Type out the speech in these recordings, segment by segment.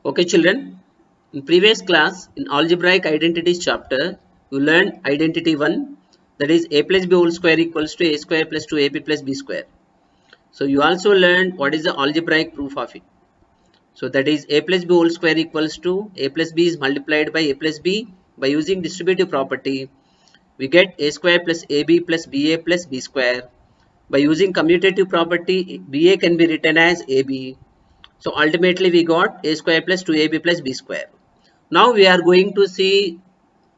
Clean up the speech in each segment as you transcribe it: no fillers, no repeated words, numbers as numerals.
Okay, children. In previous class, in algebraic identities chapter, you learned identity 1, that is a plus b whole square equals to a square plus 2ab plus b square. So you also learned what is the algebraic proof of it. So that is a plus b whole square equals to a plus b is multiplied by a plus b. By using distributive property, we get a square plus ab plus ba plus b square. By using commutative property, ba can be written as ab. So ultimately we got a square plus 2ab plus b square. Now we are going to see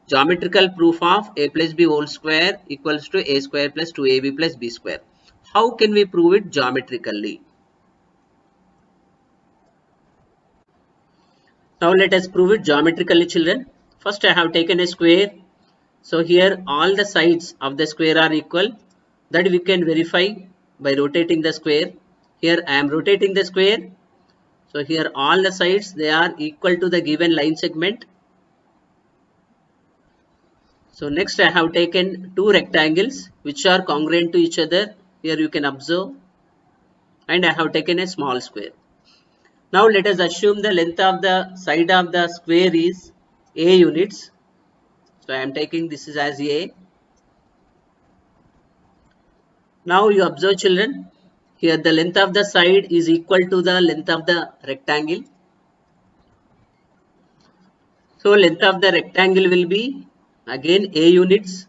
geometrical proof of a plus b whole square equals to a square plus 2ab plus b square. How can we prove it geometrically? Now let us prove it geometrically, children. First I have taken a square. So here all the sides of the square are equal. That we can verify by rotating the square. Here I am rotating the square. So here all the sides they are equal to the given line segment. So next I have taken two rectangles which are congruent to each other. Here you can observe, and I have taken a small square. Now let us assume the length of the side of the square is a units. So I am taking this is as a. Now you observe, children, here the length of the side is equal to the length of the rectangle. So length of the rectangle will be again a units,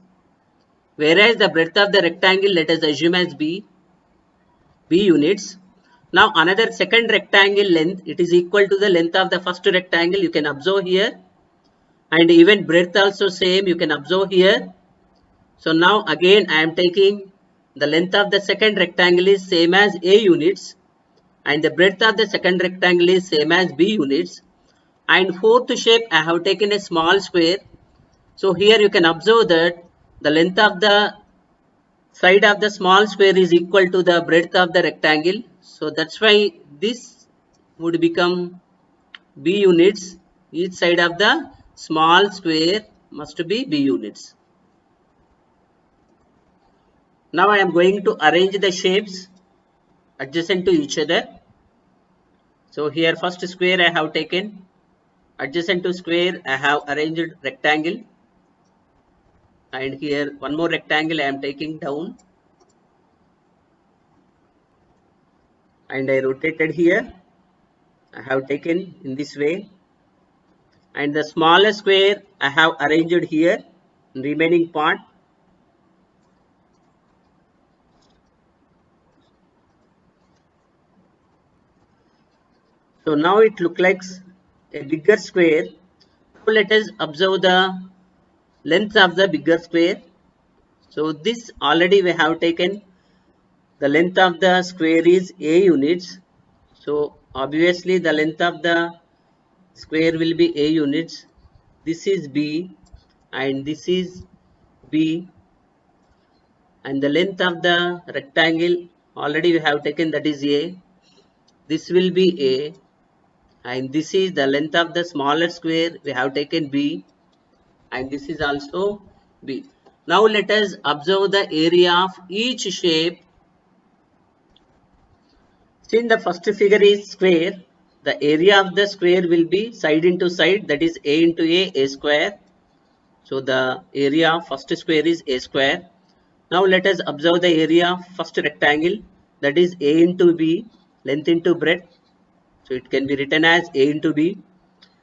whereas the breadth of the rectangle let us assume as b units. Now another second rectangle length, it is equal to the length of the first rectangle, you can observe here, and even breadth also same, you can observe here. So now again I am taking the length of the second rectangle is same as a units, and the breadth of the second rectangle is same as b units, and fourth shape I have taken a small square. So here you can observe that the length of the side of the small square is equal to the breadth of the rectangle. So that's why this would become b units. Each side of the small square must be b units. Now I am going to arrange the shapes adjacent to each other. So here first square I have taken, adjacent to square I have arranged rectangle, and here one more rectangle I am taking down, and I rotated here. I have taken in this way, and the smallest square I have arranged here in remaining part. So now it looks like a bigger square. So let us observe the length of the bigger square. So this already we have taken the length of the square is a units. So obviously the length of the square will be a units. This is b and this is b, and the length of the rectangle already we have taken, that is a. This will be a, and this is the length of the smaller square we have taken b, and this is also b. Now let us observe the area of each shape. Since the first figure is square, the area of the square will be side into side, that is a into a square. So the area of first square is a square. Now let us observe the area of first rectangle, that is a into b, length into breadth. So it can be written as a into b.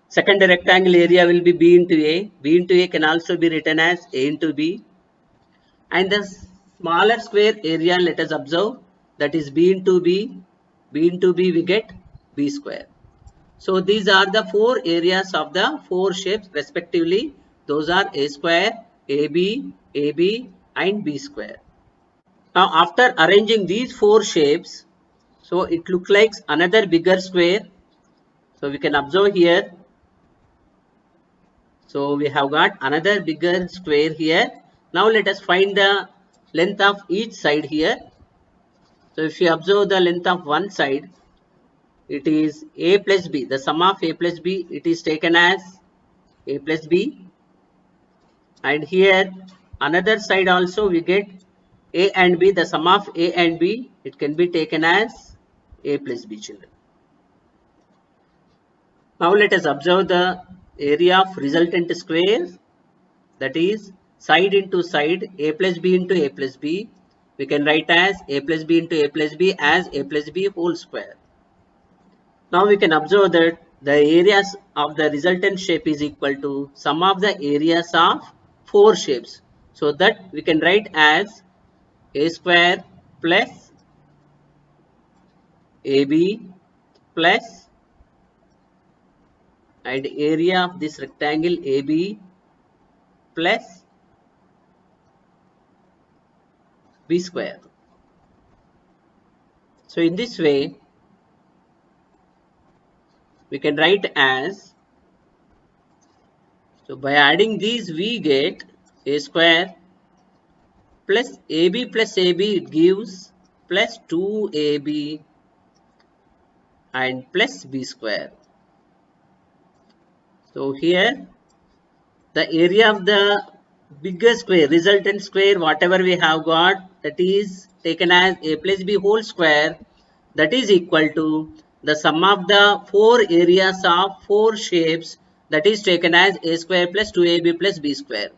Second rectangle area will be b into a. B into a can also be written as a into b. And the smaller square area let us observe, that is b into b. B into b we get b square. So these are the four areas of the four shapes respectively. Those are a square, AB, and b square. Now after arranging these four shapes, so it looks like another bigger square. So we can observe here. So we have got another bigger square here. Now let us find the length of each side here. So if you observe the length of one side, it is a plus b. The sum of a plus b, it is taken as a plus b. And here another side also we get a and b. The sum of a and b, it can be taken as a plus b, children. Now let us observe the area of resultant square, that is side into side, a plus b into a plus b. We can write as a plus b into a plus b as a plus b whole square. Now we can observe that the areas of the resultant shape is equal to sum of the areas of four shapes. So that we can write as a square plus ab plus, and area of this rectangle AB plus B square. So in this way, we can write as, so by adding these we get a square plus AB it gives plus 2AB and plus B square. So here the area of the bigger square, resultant square, whatever we have got, that is taken as a plus b whole square, that is equal to the sum of the four areas of four shapes, that is taken as a square plus 2ab plus b square.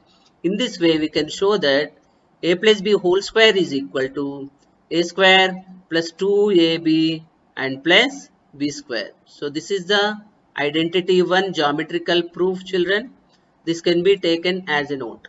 In this way we can show that a plus b whole square is equal to a square plus 2ab and plus b square. So this is the identity one geometrical proof, children. This can be taken as a note.